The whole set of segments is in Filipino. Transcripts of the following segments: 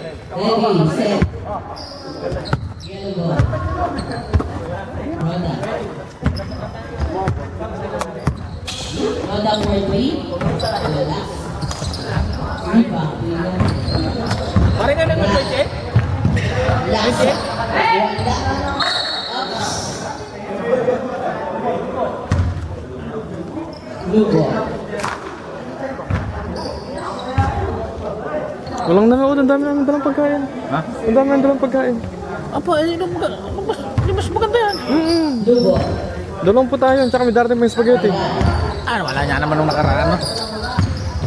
Ready, set. Yellow ball. Roda. Roda for 3. Wala. Rebound. Parang nga naman ko, Che? Last. Wala. Blue ball. Walang nanood, ang dami namin dalang pagkain. Ha? Ang dami namin dalang pagkain. Apa, mas maganda yan. Blue ball. Dalawang po tayo, tsaka may darating may spaghetti. Wala niya naman nung nakaraan, no?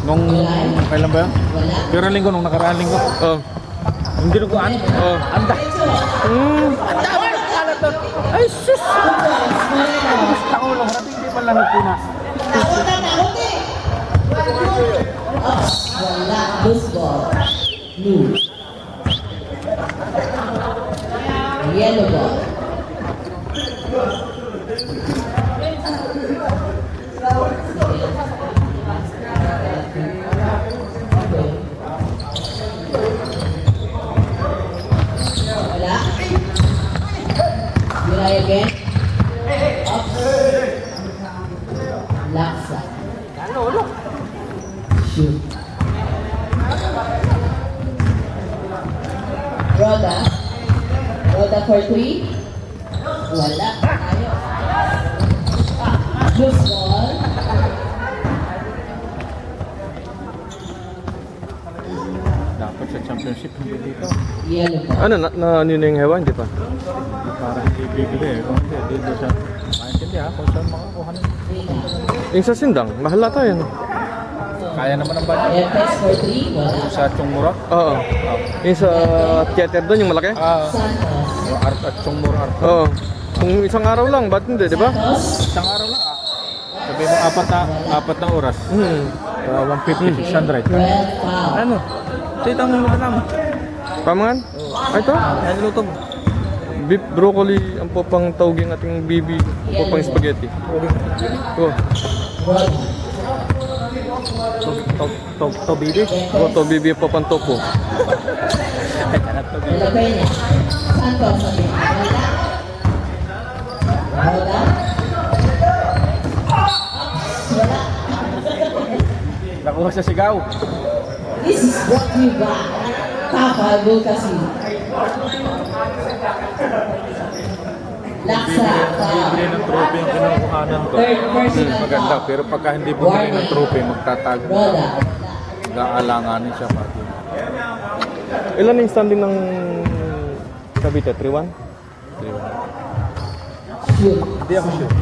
Nung, kailan ba yun? Wala. Pero linggo, nung nakaraan linggo. Oh. Yung dinuguan? Oh. Anda! Ang dami ng kalat doon! Ay, sus! Gusto ko lang, harap hindi man lang nagpinas. Wala. Loose ball. Blue. Yellow ball. Wala. Try again. Up. Laksa. Shoot. Roda. Roda for 3. Wala. Tayo. Loose ball. Dapat sa championship hindi dito. Yellow ball. Ano, ano yung hewa? Hindi pa. Parang hindi bibili eh. Kung hindi, dito siya. Maintindihan kung saan makakuha ng... Yung sa Sindang, mahal na tayo. No? Kaya naman ang budget. Efes for 3. Wala. Sa Chongmura. Oo. Yung sa theater doon, yung malaki? Santos. Yung art at Chongmura art. Oo. Kung isang araw lang, ba't hindi, di ba? Santos. Isang araw lang Sabi mo, apat na oras. 150, 600. 12 foul. Ano? Ito ang luto naman. Pamangan? Ay, ito? Ano luto mo? Beef broccoli, ang popang tauging ating bibi, ang popang spaghetti. Oh. Roda. Tobidi? Oh, to bibi, popang topo. Nilagay niya. Santos. Wala. Roda. Wala. Nakuha sa sigaw. This is what we got. Kapagol kasi. Laksa. Bibili ng trophy ang kinukuhanan ko. Third personal Maganda, foul. pero pagka hindi bumili ng trophy, magtatago. Roda. Gaalanganin siya pati. Ilan yung standing ng Cavite? 3-1? Shoot. Hindi ako sure.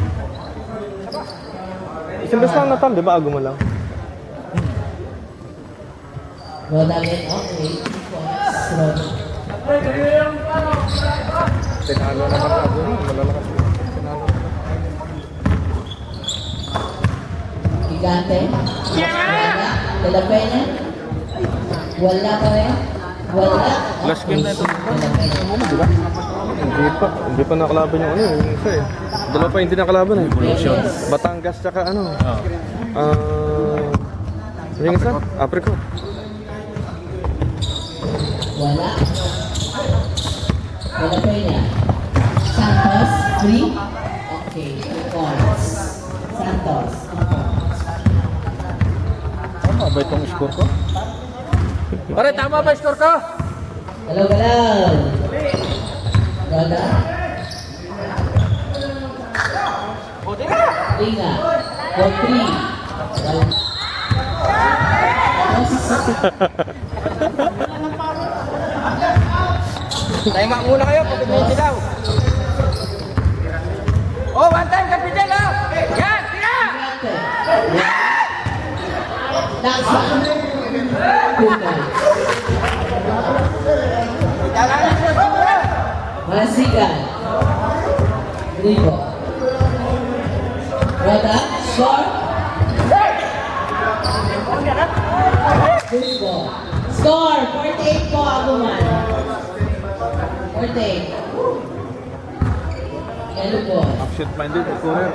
Isang beses lang natal, di ba? Ago mo lang. Roda again. Okay. 2 points. Roda. Tinalo naman ako. Malalakas. Tinalo. Gigante. Wala. De La Peña. Wala pa rin. Wala. Last game na ito. De La Peña. Di ba? Hindi pa nakalaban yung ano, yung isa eh. Dalawa pa hindi nakalaban eh. Evolution. Batangas tsaka ano. Oh. Yung isa? Apricot. Wala. De La Peña. Santos. 3. Okay. 2 points. Santos. 2 points. Tama ba itong score ko? Pare, tama ba score ko? Galaw-galaw. Roda. Linga. For 3. Wala. Tayo muna kayo, pag may silaw. Oh, one time, Kapitel, oh! Yan, tira! Laksa. 2 points. Masigan. Rico. Roda. Score. Good ball. Score. 48 po, Aguman. 48. Yellow ball. Action-minded, scorer.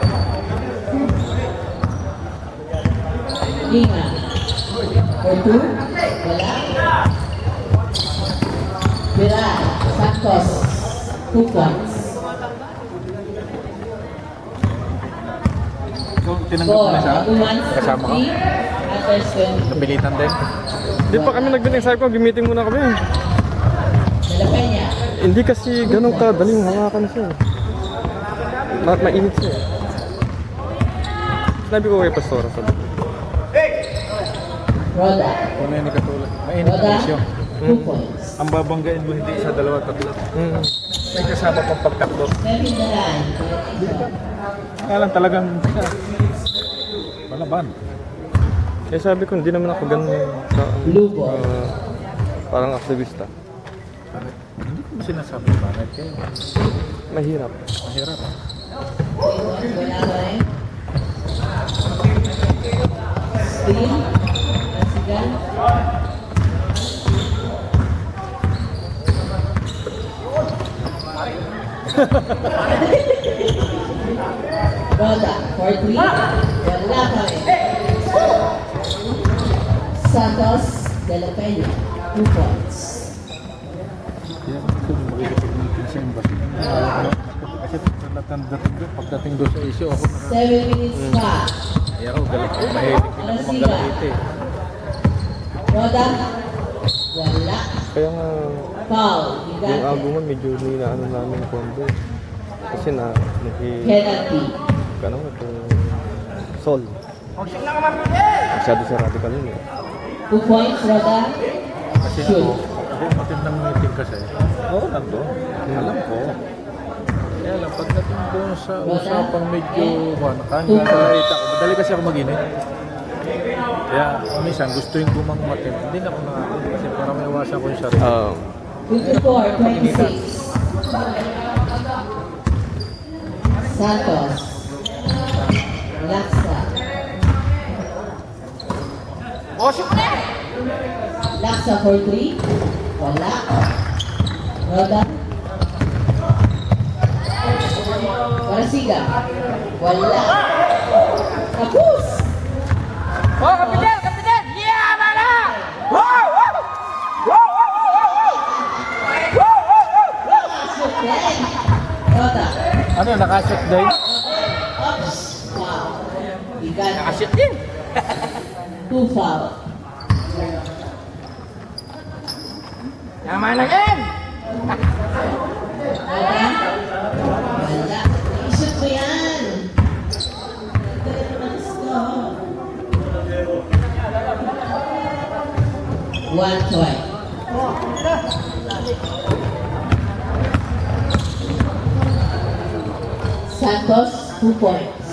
Lima. For 2. Wala. Pilar Santos, 2 points. So, tinanggap mo na siya? Kasama ko? Others 20. Napilitan din? Hindi pa kami nag-meeting. Sabi ko, gimiting muna kami. De La Peña, Hindi kasi ganun kadaling hawakan siya. Mainit siya. Sinabi ko kay Pastora, sabi ko. Roda, Kung na yun katulad. Mainit Roda, ang isyo. 2 points. Ang babanggain mo hindi sa dalawa tatlo. Mm. May kasama pang pagtakbo. Kevin Daran, Kaya lang talagang palaban. Kaya sabi ko, hindi naman ako ganun Blue ball. parang aktivista. Hindi ko sinasabi bakit kaya Mahirap. mahirap. Wala ka rin. Steal, Asigan, Roda, 4-3. Wala ka rin. Santos, De La Peña, 2 points. Kaya kung makikipag-meeting sa embassy. Kasi pagdating doon sa isyo ako 7 minutes pa. kaya ako galit ko. Mahilig din ako manggalakite. Roda, wala. Kaya nga, Foul, yung Gigante. aguma medyo ninaano namin kondo. Kasi Penalty. ano, itong Sol. Masyado siya radical yun eh. 2 points, Roda. Kasi ako matindang meeting kasi. Oo, nandun. Alam ko. Kaya lang, pagdating doon sa usapang medyo nakanggalait ako. Madali kasi ako mag-init. Kaya minsan gusto yung gumang matin. Hindi na ako nakakita kasi para may iwasan ko yung sarili. 54, 26. Santos. Laksa. Laksa for 3. Wala. Roda. Parasiga. Wala. Tapos. Oh, Kapitan! Kapitan! Yeah, mana! Roda. Ano yun, nakashoot day? Oops. Wow. Gigante. Nakashoot din! 2 foul. Tama na yan! Roda. Wala. I-shoot mo yan. Let's go. 1 point. Santos, 2 points.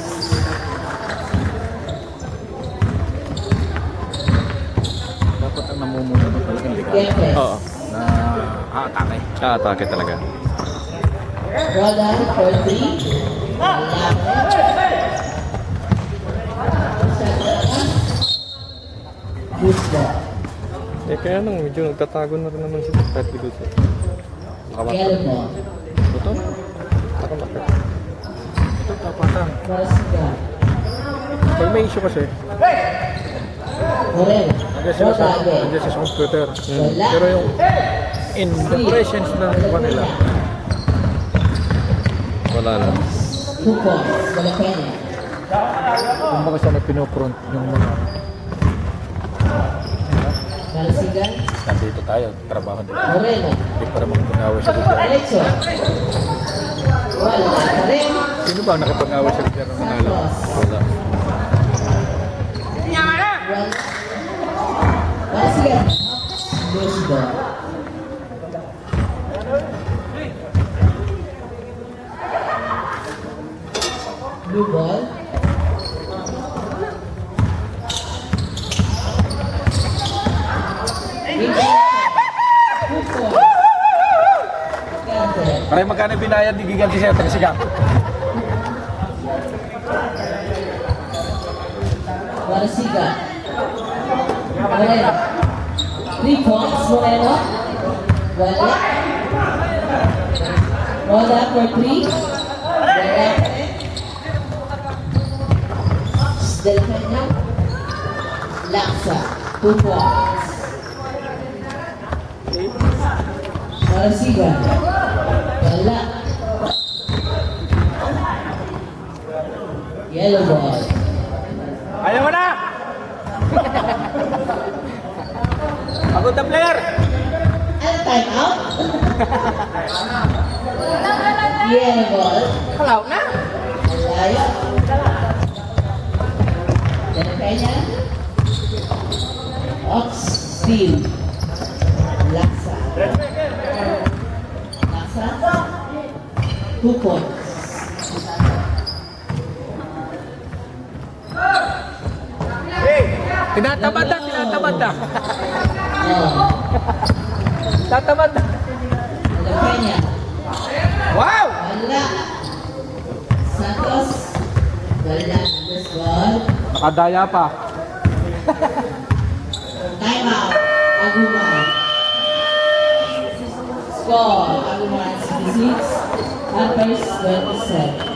Dapat ang namumuna mo talagang ligaw. Gefes. Oo. Na atake. Atake talaga. Roda, 4-3. Wala. Good ball. Eh kaya lang, medyo nagtatago na rin naman siya. Kahit bigot siya. Yellow ball. Ito? Nakamakit. Ito tapatan. Parasiga. Pag may issue kasi, Morel. nandiyan sila Roda again. nandiyan sa computer. Wala. Pero yung in the presence ng kanila, Wala na. 2 points. De La Peña. kung baka siya na pinopront yung mga Parasiga. nandito tayo, trabaho dito. Moreno. Hindi para makapag-away sa gobyerno. Alexo. Wala ka rin. Sino ba ang nakapag-away sa gobyerno ng Manalo? Santos. Wala. Wala. Parasiga. Loose ball. Blue ball. Pare magkano binayad ni Giganti sa'yo, taga-sigang? Parasiga. Moreno. 3 points, Moreno. Wala. Roda for 3. Wala. De La Peña. Laksa. 2 points. Marasigan. Wala. Yellow ball. Ayaw mo na! Pagod na player! Ano time out? Yellow ball. Kalaw na! Layo. Dari Peña. Ox Steel. Laksa. Laksa. 2 points. Tinatamad na, tinatamad na. Oh. Tatamad na. Dari Peña. Wow! Wala. Santos. Wala. This ball. Nakadaya pa. Time out. Aguman. Score. Aguman 66. Hampers 27.